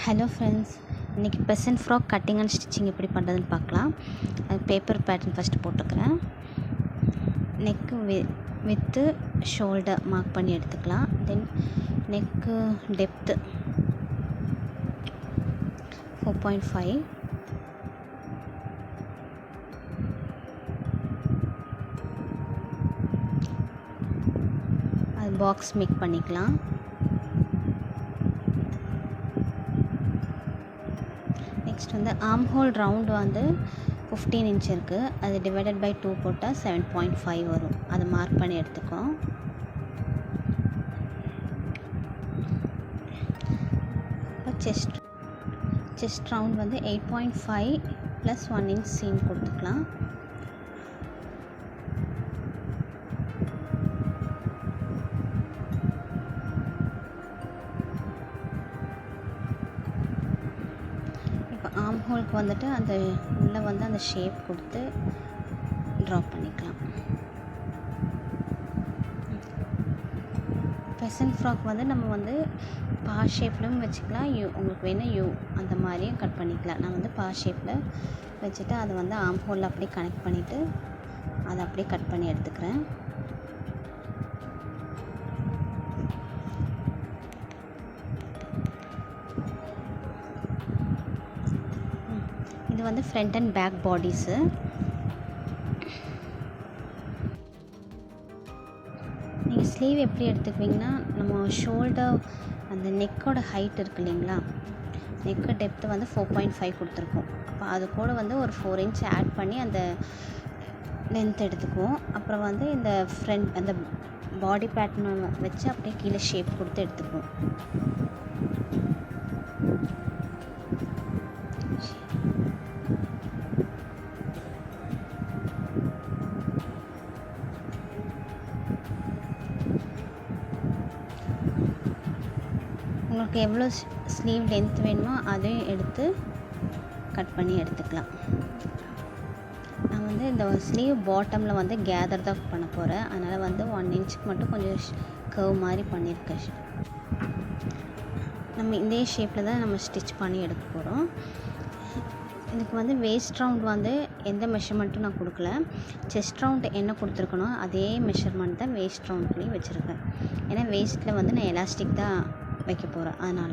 Hello friends, இன்றைக்கி Besant frock cutting and stitching எப்படி பண்ணுறதுன்னு பார்க்கலாம். அது பேப்பர் பேட்டர்ன் ஃபஸ்ட்டு போட்டுக்கிறேன். நெக்கு வித்து ஷோல்டர் மார்க் பண்ணி எடுத்துக்கலாம். தென் நெக்கு டெப்த்து 4.5, அது பாக்ஸ் மேக் பண்ணிக்கலாம். நெக்ஸ்ட் வந்து ஆர்ம் ஹோல் ரவுண்டு வந்து 15 இன்ச் இருக்குது. அது டிவைடட் பை 2 போட்டால் 7.5 வரும். அதை மார்க் பண்ணி எடுத்துக்கோம். செஸ்ட் ரவுண்ட் வந்து 8.5 + 1 இன்ச் சீம் கொடுத்துக்கலாம். ஆர்ம் ஹோலுக்கு வந்துட்டு அந்த உள்ளே வந்து அந்த ஷேப் கொடுத்து ட்ரா பண்ணிக்கலாம். பெசன்ட் ஃப்ராக் வந்து நம்ம வந்து பா ஷேப்லையும் வச்சுக்கலாம். உங்களுக்கு வேணால் அந்த மாதிரியும் கட் பண்ணிக்கலாம். நான் வந்து பா ஷேப்பில் வச்சுட்டு அதை வந்து ஆர்ம் ஹோலில் அப்படியே கனெக்ட் பண்ணிவிட்டு அதை அப்படியே கட் பண்ணி எடுத்துக்கிறேன். இது வந்து ஃப்ரண்ட் அண்ட் பேக் பாடிஸு. நீங்கள் ஸ்லீவ் எப்படி எடுத்துக்குவீங்கன்னா, நம்ம ஷோல்டர் அந்த நெக்கோட ஹைட் இருக்குது இல்லைங்களா, நெக்கு டெப்த்து வந்து 4.5 கொடுத்துருக்கோம். அப்போ அது கூட வந்து ஒரு 4 இன்ச் ஆட் பண்ணி அந்த லென்த் எடுத்துக்குவோம். அப்புறம் வந்து இந்த ஃப்ரண்ட் அந்த பாடி பேட்டர்னை வச்சு அப்படியே கீழே ஷேப் கொடுத்து எடுத்துக்குவோம். உங்களுக்கு எவ்வளோ ஸ்லீவ் லென்த் வேணுமோ அதையும் எடுத்து கட் பண்ணி எடுத்துக்கலாம். நான் வந்து இந்த ஸ்லீவ் பாட்டமில் வந்து கேதர் தான் பண்ண போகிறேன். அதனால் வந்து 1 இன்ச்சுக்கு மட்டும் கொஞ்சம் கர்வ் மாதிரி பண்ணியிருக்கேன். நம்ம இதே ஷேப்பில் தான் நம்ம ஸ்டிச் பண்ணி எடுக்க போகிறோம். இதுக்கு வந்து வேஸ்ட் ரவுண்ட் வந்து எந்த மெஷர்மெண்ட்டும் நான் கொடுக்கல. செஸ்ட் ரவுண்ட் என்ன கொடுத்துருக்கணும் அதே மெஷர்மெண்ட் தான் வேஸ்ட் ரவுண்ட்லேயும் வச்சுருக்கேன். ஏன்னா வேஸ்ட்டில் வந்து நான் எலாஸ்டிக் தான் வைக்க போகிறேன். அதனால்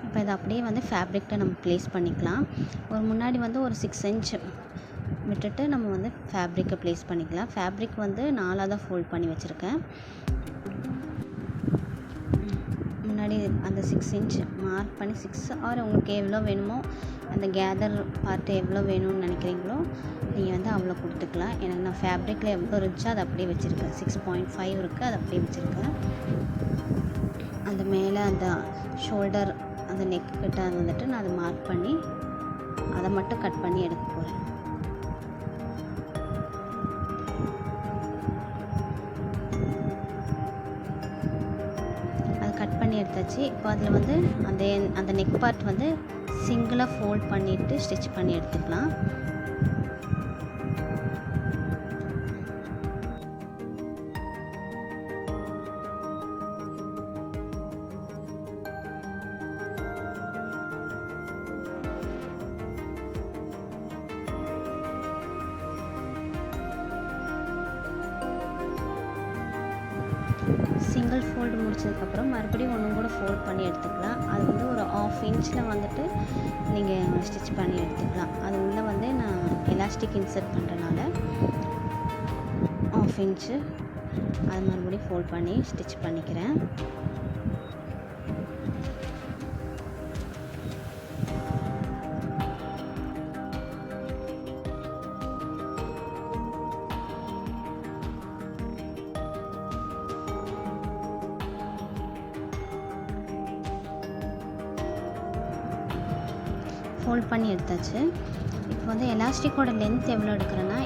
இப்போ இதை அப்படியே வந்து ஃபேப்ரிக்கில் நம்ம ப்ளேஸ் பண்ணிக்கலாம். ஒரு முன்னாடி வந்து ஒரு 6 இன்ச் விட்டுட்டு நம்ம வந்து ஃபேப்ரிக்கை ப்ளேஸ் பண்ணிக்கலாம். ஃபேப்ரிக் வந்து 4ஆக தான் ஃபோல்ட் பண்ணி வச்சுருக்கேன். முன்னாடி அந்த 6 இன்ச் மார்க் பண்ணி 6 ஆர் உங்களுக்கு எவ்வளோ வேணுமோ அந்த கேதர் பார்ட்டு எவ்வளோ வேணும்னு நினைக்கிறீங்களோ நீங்கள் வந்து அவ்வளோ கொடுத்துக்கலாம். எனக்கு நான் ஃபேப்ரிக்கில் எவ்வளோ இருந்துச்சோ அதை அப்படியே வச்சுருக்கேன். 6.5 இருக்குது, அதை அப்படியே வச்சுருக்கேன். அந்த மேலே அந்த ஷோல்டர் அந்த நெக் கிட்ட வந்துட்டு நான் அதை மார்க் பண்ணி அதை மட்டும் கட் பண்ணி எடுக்க போகிறேன். அதை கட் பண்ணி எடுத்தாச்சு. இப்போ அதில் வந்து அந்த நெக் பார்ட் வந்து சிங்கிளாக ஃபோல்ட் பண்ணிவிட்டு ஸ்டிச் பண்ணி எடுத்துக்கலாம். சிங்கிள் ஃபோல்டு முடிச்சதுக்கப்புறம் மறுபடியும் ஒன்று கூட ஃபோல்ட் பண்ணி எடுத்துக்கலாம். அது வந்து ஒரு 1/2 இன்ச்சில் வந்துட்டு நீங்கள் ஸ்டிச் பண்ணி எடுத்துக்கலாம். அது உள்ளே வந்து நான் எலாஸ்டிக் இன்சர்ட் பண்ணுறனால 1/2 இன்ச்சு அது மறுபடியும் ஃபோல்ட் பண்ணி ஸ்டிச் பண்ணிக்கிறேன். ஃபோல்ட் பண்ணி எடுத்தாச்சு. இப்போ வந்து எலாஸ்டிக்கோட லென்த் எவ்வளோ எடுக்கிறேன்னா,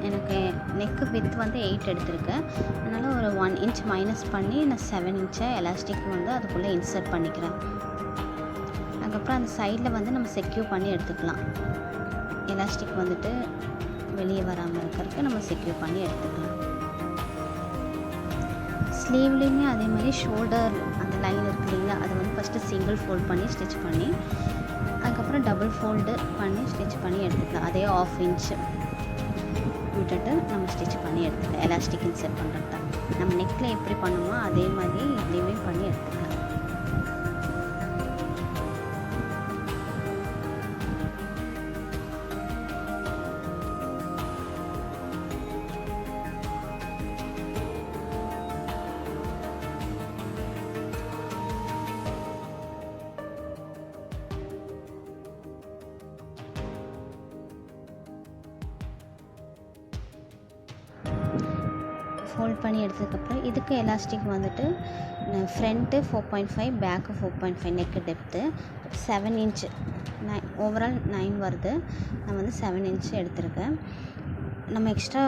எனக்கு நெக்கு வித் வந்து 8 எடுத்திருக்கேன். அதனால் ஒரு 1 இன்ச் மைனஸ் பண்ணி நான் 7 இன்ச்சை எலாஸ்டிக் வந்து அதுக்குள்ளே இன்சர்ட் பண்ணிக்கிறேன். அதுக்கப்புறம் அந்த சைடில் வந்து நம்ம செக்யூர் பண்ணி எடுத்துக்கலாம். எலாஸ்டிக் வந்துட்டு வெளியே வராமல் இருக்கிறதுக்கு நம்ம செக்யூர் பண்ணி எடுத்துக்கலாம். ஸ்லீவ்லேயுமே அதே மாதிரி ஷோல்டர் அந்த லைன் இருக்கு இல்லைங்களா, அதை வந்து ஃபஸ்ட்டு சிங்கிள் ஃபோல்ட் பண்ணி ஸ்டிச் பண்ணி அதுக்கப்புறம் டபுள் ஃபோல்டு பண்ணி ஸ்டிச் பண்ணி எடுத்துக்கலாம். அதே 1/2 இன்ச்சு விட்டுட்டு நம்ம ஸ்டிச் பண்ணி எடுத்துக்கலாம். எலாஸ்டிக் இன்சர்ட் பண்ணுறது தான் நம்ம நெக்கில் எப்படி பண்ணுமோ அதே மாதிரி இதுலேயுமே பண்ணி எடுத்துக்கலாம். ஃபோல்ட் பண்ணி எடுத்ததுக்கப்புறம் இதுக்கு எலாஸ்டிக் வந்துட்டு front 4.5 back 4.5 neck depth 7 inch overall 9 வருது. நான் வந்து 7 இன்ச்சு எடுத்திருக்கேன். நம்ம எக்ஸ்ட்ரா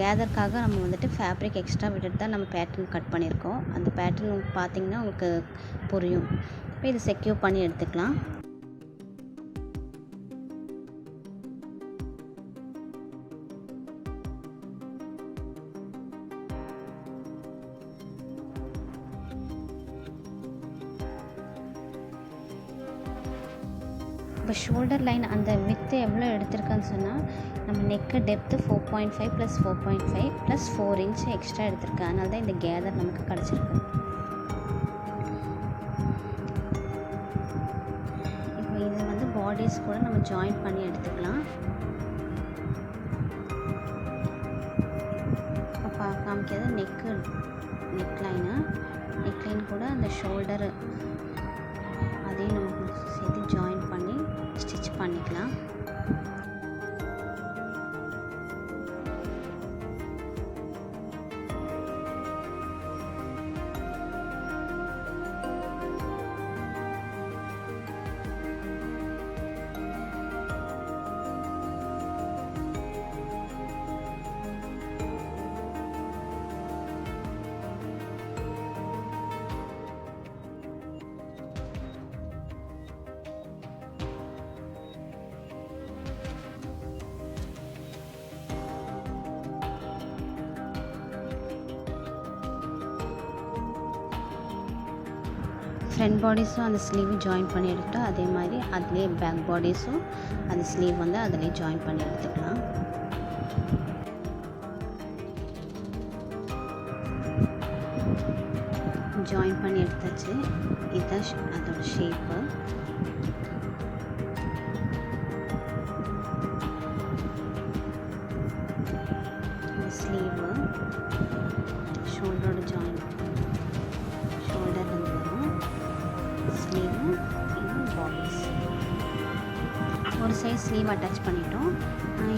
கேதருக்காக நம்ம வந்துட்டு ஃபேப்ரிக் எக்ஸ்ட்ரா விட்டுட்டு தான் நம்ம பேட்டர்ன் கட் பண்ணியிருக்கோம். அந்த பேட்டர்ன் பார்த்திங்கன்னா உங்களுக்கு புரியும். இப்போ இது செக்யூர் பண்ணி எடுத்துக்கலாம். இப்போ ஷோல்டர் லைன் அந்த வித்து எவ்வளோ எடுத்திருக்கேன்னு சொன்னால் நம்ம நெக்கு டெப்த்து 4.5 + 4.5 + 4 இன்ச்சு எக்ஸ்ட்ரா எடுத்திருக்கேன். அதனால தான் இந்த கேதர் நமக்கு கிடச்சிருக்கு. இப்போ இதை வந்து பாடிஸ் கூட நம்ம ஜாயின் பண்ணி எடுத்துக்கலாம். இப்போ காமிக்கிறது நெக்லைன் கூட அந்த ஷோல்டரு அதையும் நம்ம சேர்த்து ஜாயின் பண்ணி ஸ்டிச் பண்ணிக்கலாம். ஃப்ரண்ட் பாடிஸும் அந்த ஸ்லீவ் ஜாயின் பண்ணி எடுத்துட்டோம். அதே மாதிரி அதுலேயே பேக் பாடிஸும் அந்த ஸ்லீவ் வந்து அதிலே ஜாயின் பண்ணி எடுத்துக்கலாம். ஜாயின் பண்ணி எடுத்தாச்சு. இதுதான் அதோட ஷேப்பு. ஸ்லீவு ஷோல்டரோட ஜாயின் ஷோல்டர் வந்து வரும். ஸ்லீவு இன்னும் பாடிஸ் ஒரு சைடு ஸ்லீவ் அட்டாச் பண்ணிட்டோம்.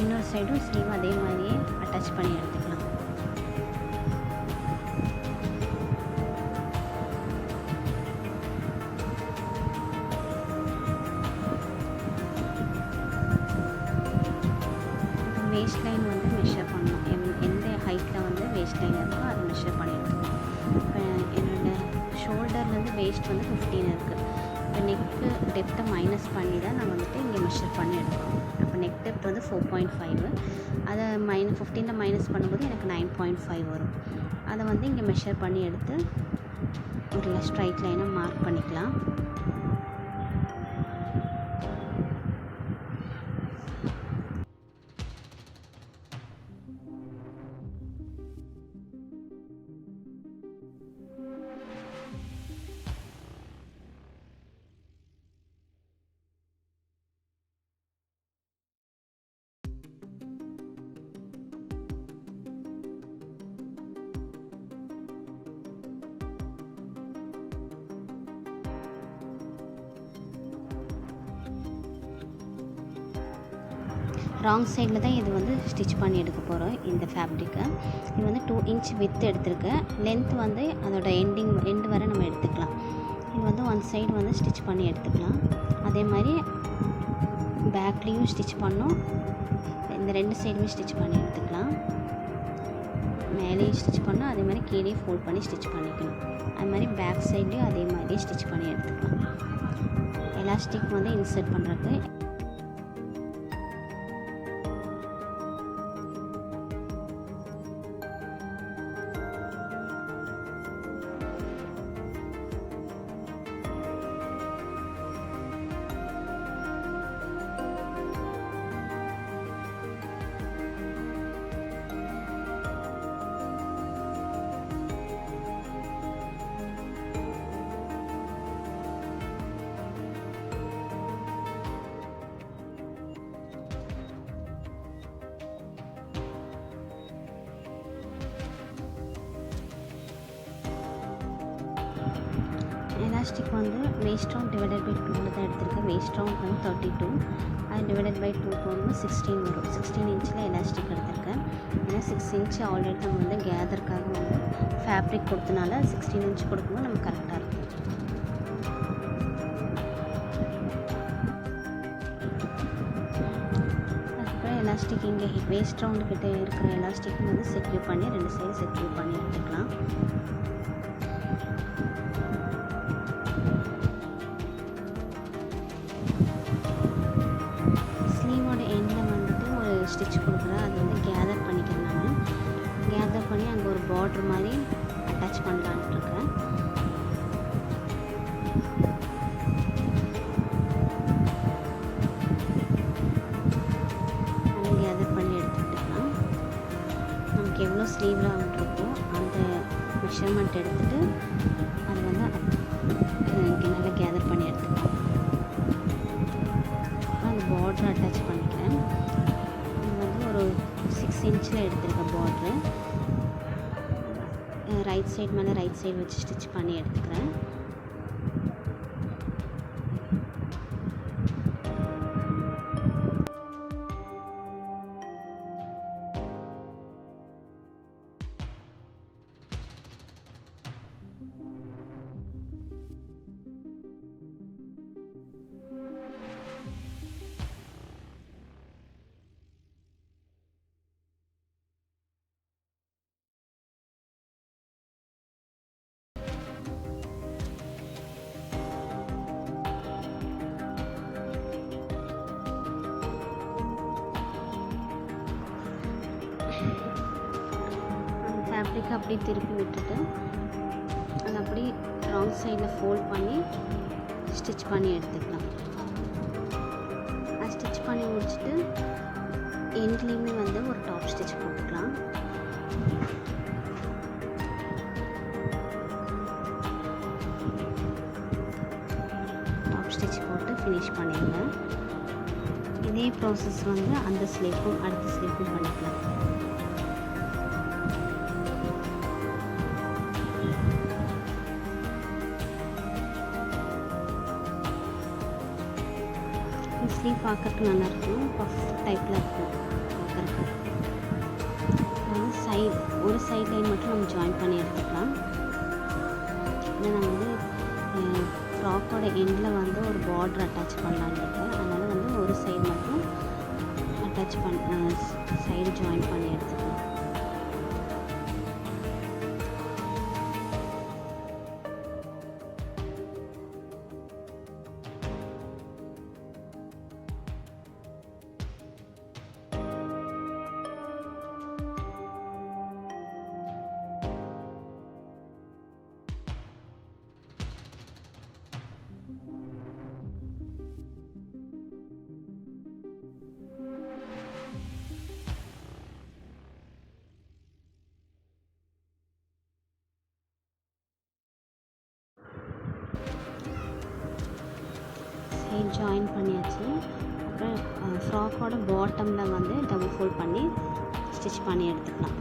இன்னொரு சைடும் ஸ்லீவ் அதே மாதிரியே அட்டாச் பண்ணி எடுத்துக்கலாம். வேஸ்ட் லைன் வந்து மெஷர் பண்ணணும். எந்த ஹைட்டில் வந்து வேஸ்ட் லைன் இருக்கோ அதை மெஷர் பண்ணி எடுத்துக்கணும். இப்போ என்னோடய ஷோல்டர்லேருந்து வேஸ்ட் வந்து 15 இருக்குது. இப்போ நெக்கு டெப்த்தை மைனஸ் பண்ணி தான் நான் வந்துட்டு இங்கே மெஷர் பண்ணி எடுக்கணும். அப்போ நெக் டெப்த் வந்து 4.5, அதை 15 மைனஸ் பண்ணும்போது எனக்கு 9.5 வரும். அதை வந்து இங்கே மெஷர் பண்ணி எடுத்து ஒரு ஸ்ட்ரைட் லைனை மார்க் பண்ணிக்கலாம். ராங் சைடில் தான் இது வந்து ஸ்டிச் பண்ணி எடுக்க போகிறோம். இந்த ஃபேப்ரிக்கை இது வந்து 2 இன்ச் வித் எடுத்திருக்கேன். லென்த் வந்து அதோட எண்டு வரை நம்ம எடுத்துக்கலாம். இது வந்து ஒன் சைடு வந்து ஸ்டிச் பண்ணி எடுத்துக்கலாம். அதே மாதிரி பேக்லேயும் ஸ்டிச் பண்ணோம். இந்த 2 சைடுமே ஸ்டிச் பண்ணி எடுத்துக்கலாம். மேலேயும் ஸ்டிச் பண்ணோம், அதே மாதிரி கீழே ஃபோல்ட் பண்ணி ஸ்டிச் பண்ணிக்கணும். அது மாதிரி பேக் சைட்லேயும் அதே மாதிரி ஸ்டிச் பண்ணி எடுத்துக்கலாம். எலாஸ்டிக் வந்து இன்சர்ட் பண்ணுறதுக்கு எலாஸ்டிக் வந்து வேஸ்ட் ரவுண்ட் டிவைடட் பை 2ல தான் எடுத்திருக்கேன். வேஸ்ட் ரவுண்ட் வந்து 32, அது டிவைடட் பை 2 போகும்போது 16 வரும். 16 இன்ச்சில் எலாஸ்டிக் எடுத்திருக்கேன். ஏன்னா 6 இன்ச் ஆல்ரெடி நம்ம வந்து கேதருக்காக வந்து ஃபேப்ரிக் கொடுத்தனால 16 இன்ச் கொடுக்கும்போது நமக்கு கரெக்டாக இருக்கும். அதுக்கப்புறம் எலாஸ்டிக் இங்கே வேஸ்ட் ரவுண்டு கிட்டே இருக்கிற எலாஸ்டிக் வந்து செக்யூர் பண்ணி 2 சைடு செக்யூர் பண்ணி எடுத்துக்கலாம். ஸ்லீவோட எண்டில் வந்துட்டு ஒரு ஸ்டிச் கொடுக்குறேன். அது வந்து கேதர் பண்ணிக்கிறேன். நான் கேதர் பண்ணி அங்கே ஒரு பார்டர் மாதிரி அட்டாச் பண்ணலான்ட்டு இருக்கேன். அதை கேதர் பண்ணி எடுத்துக்கிட்டுக்கலாம். நமக்கு எவ்வளோ ஸ்லீவில் வந்துருக்கோ அந்த மெஷர்மெண்ட் எடுத்துகிட்டு அதை வந்து நல்லா கேதர் பண்ணி எடுத்துக்கலாம். அந்த பார்டர் அட்டாச் பண்ணிக்கிறேன். இது வந்து ஒரு 6 இன்ச்சில் எடுத்திருக்க பார்ட்ரு. ரைட் சைடு மேலே ரைட் சைடு வச்சு ஸ்டிச் பண்ணி எடுத்துக்கிறேன். ஃபேப்ரிக்கை அப்படியே திருப்பி விட்டுட்டு அதை அப்படியே ராங் சைடில் ஃபோல்ட் பண்ணி ஸ்டிச் பண்ணி எடுத்துக்கலாம். ஸ்டிச் பண்ணி முடிச்சுட்டு எண்ட்லேயுமே வந்து ஒரு டாப் ஸ்டிச் போட்டுக்கலாம். டாப் ஸ்டிச் போட்டு ஃபினிஷ் பண்ணிடுங்க. இதே ப்ராசஸ் வந்து அந்த ஸ்லீவ்க்கும் அடுத்த ஸ்லீவ்க்கும் பண்ணிக்கலாம். ஸ்லீவ் பார்க்கறதுக்கு நல்லாயிருக்கும். பஃப் டைப்பில் இருக்கும் பார்க்குறக்கு. வந்து ஒரு சைட் லைன் மட்டும் நம்ம ஜாயின் பண்ணி எடுத்துக்கலாம். ஏன்னா நான் வந்து ஃப்ராக்கோட எண்டில் வந்து ஒரு பார்டர் அட்டாச் பண்ணலான்னு இருக்கேன். அதனால் வந்து ஒரு சைடு மட்டும் அட்டாச் சைடு ஜாயின் பண்ணி எடுத்துக்கலாம். சைட் ஜாயின் பண்ணியாச்சு. அப்புறம் ஃப்ராக்கோட பாட்டமில் வந்து டபுள் ஃபோல்ட் பண்ணி ஸ்டிச் பண்ணி எடுத்துக்கலாம்.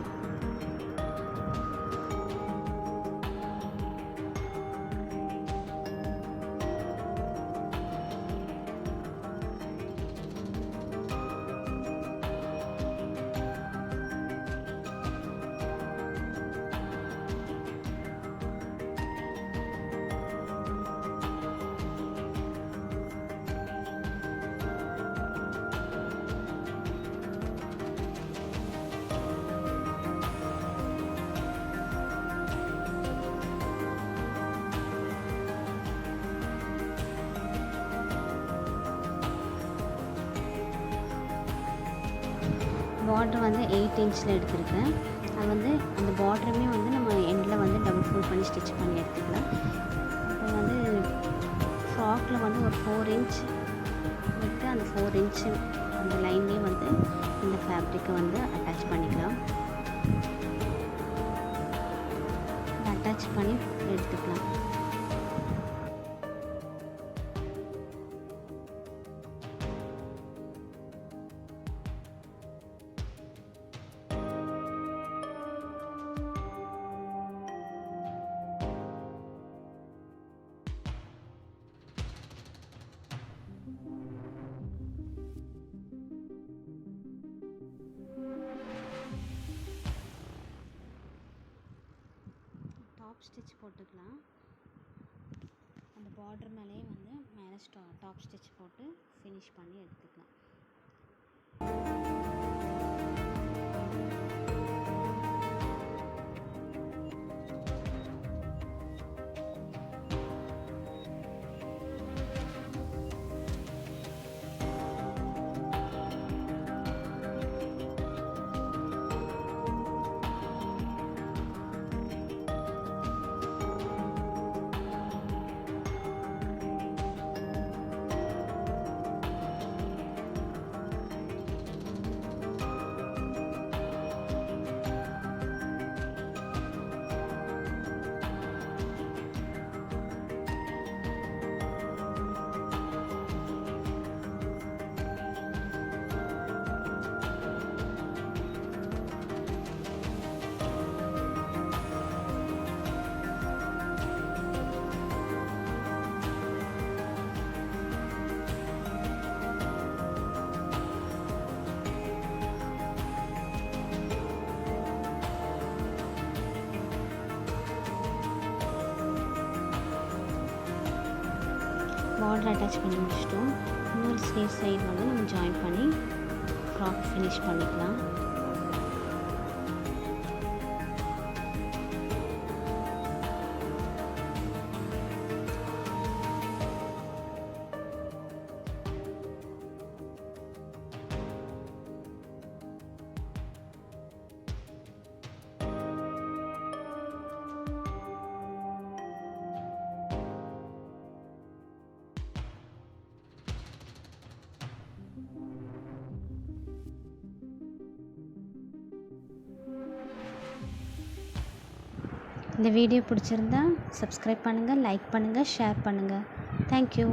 பார்டர் வந்து 8 இன்ச்சில் எடுத்திருக்கேன். அது வந்து அந்த பார்டருமே வந்து நம்ம எண்டில் வந்து டபுள் ஃபோல்ட் பண்ணி ஸ்டிச் பண்ணி எடுத்துக்கலாம். அப்புறம் வந்து ஃப்ராக்கில் வந்து ஒரு 4 இன்ச் விட்டு அந்த 4 இன்ச்சு அந்த லைன்லேயே வந்து இந்த ஃபேப்ரிக்கை வந்து அட்டாச் பண்ணிக்கலாம். அட்டாச் பண்ணி எடுத்துக்கலாம். ஸ்டிச் போட்டுக்கலாம். அந்த பார்டர் மேலேயே வந்து மேலே டாப் ஸ்டிச் போட்டு ஃபினிஷ் பண்ணி எடுத்துக்கலாம். பார்டர் அட்டாச் பண்ணி முடிச்சிட்டோம். இன்னொரு ஸ்லீவ் சைடு வந்து நம்ம ஜாயின் பண்ணி ஃப்ராக் ஃபினிஷ் பண்ணிக்கலாம். இந்த வீடியோ பிடிச்சிருந்தா சப்ஸ்கிரைப் பண்ணுங்கள், லைக் பண்ணுங்கள், ஷேர் பண்ணுங்கள். தேங்க்யூ.